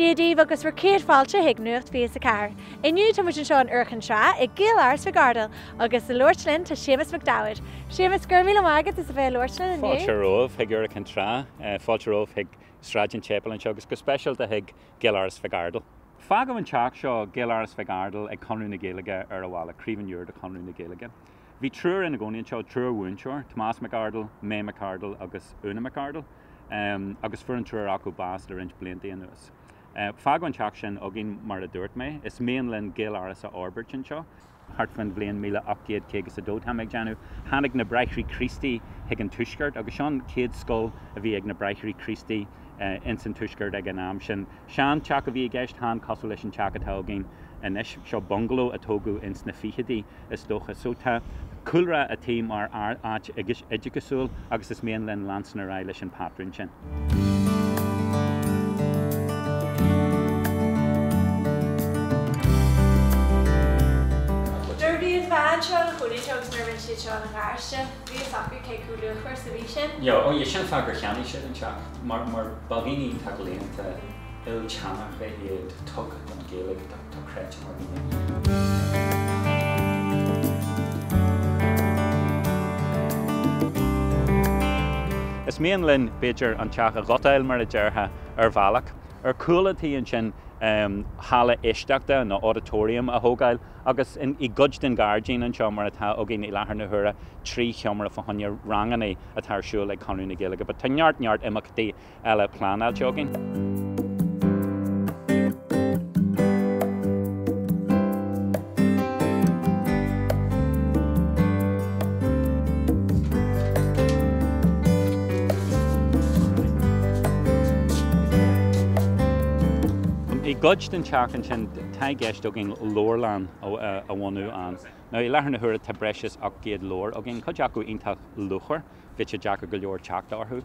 Déadí agus ru céad fáilte ag nuacht fíos a car. Inniu tá muid seo an urchan tra ag Gaeláras fi Ardghail agus the Lortlin tá Seamus McDowd. Seamus gur míle mágad is a bheith Lortlin inniu. Fáilte romh ag urchan tra, fáilte romh ag Strategic Chapel an seo agus go special de ag Gaeláras fi Ardghail. Fágam an teach seo Gaeláras fi Ardghail ag conú na Gaeilge ar a bhála críomhan Iúir de conú na Gaeilge. Bhí trúr in a gcónaíonn seo trúr bhúinseoir, Tomás Mhic Mé Mhic agus Una Mhic agus fuair an trúr acu bás le rint blianta anuas. Fágam an teach sin agin mar a dúirt mé, is mian len Gaeláras a Orbert sin seo. Hartfan bblion 1800 a dót ha meag deanú. Hannig na Braitheoirí Christi ag an tuisgart, agus seán céad scoil a bhí ag na Braitheoirí Christi in san tuisgart ag an am sin. Seán teach a bhí gceist hán cosú leis an teach atá agin inis seo bungalow a tógu ins na fichidí is dócha. So tá culra a tí mar áit idirgusúil agus is mian len lansan a rá leis an patrin sin. Ja, oh, je sin fágur cheannaí sin an teach, mar bagíní tá go léonnta il teannach bheith iad tug an Gaeilge tá créit mar bhí. Is mian linn beidir an teach a Ghaeláras mar a deartha ar bhealach, ar cúlatíí an sin hála isteachta na auditorium a Ardghail agus i gcuid den Gardaín an seo mar atá agin i lethar na thura trí cheamara fahanne ranganna a tarsúil ag conú na Gaeilge, but tá neart imachtaí eile plánáil teagin. I gcuid den teach an sin tá gceist agin lórlán a bhhainú an. Now i lethar na thura tá breis ach géad lór agin chuid acu iontas luchar, bhí sé deach go leor teach orthú.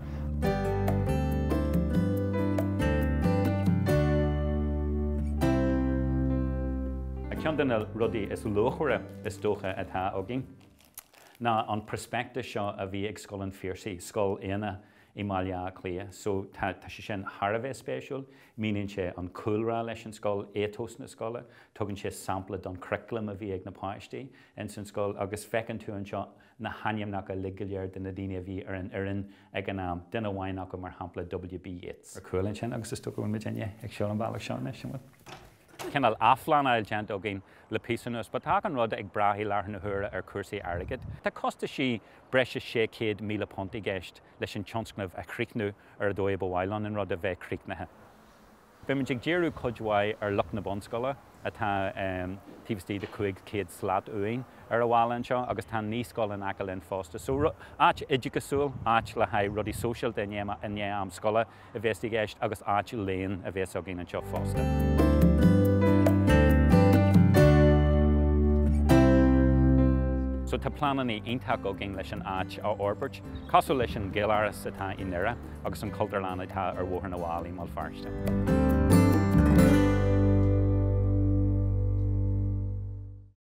A ceann den rudaí is luchara is dócha atá agin. Ná an prospectus seo a bhí ag scoil an fíorsaí, scoil éana I Mália clia, so tá sé sin Harveh spéisiúil, míonn sé an coolrá leis an scoil étos na scoile, tugann sé sampla don curriculum a bhí ag na páistí in san scoil agus fecinn tú an seo na haimneach a ligileir den na daine a bhí ar an oireann ag an am duine bhhainach go mar hampla W.B. Yeats. Ar coolinn sin agus is tugann mit déine ag seoil an bhealach seán sin bhfuil. Cinnal aflan ail gent agin le písanús, but tá an rud ag brathí lethar na thura ar cuasaí airgid. Tá costa sí breis 600,000 pontaí gceist leis an tionscnamh a chríicnú ar a dóibh bhhailán an rud a bheith chríicnathe. B'imiid ag díreú cuidmhaid ar luch na bonscoile atá tíbhtí de 500 slát uain ar a bháil anseo agus tá níos scoil an acail in fásta. So áit idirgusúil áit le haid rudí social de inné am scoile a bheití gceist agus áit léon a bheits agin anseo fásta. So tá planaí iontaach agin leis an áit á Orbert, cosú leis an Gaeláras atá inire agus an cultarlán atá ar bhuair na bhálaí mal farste.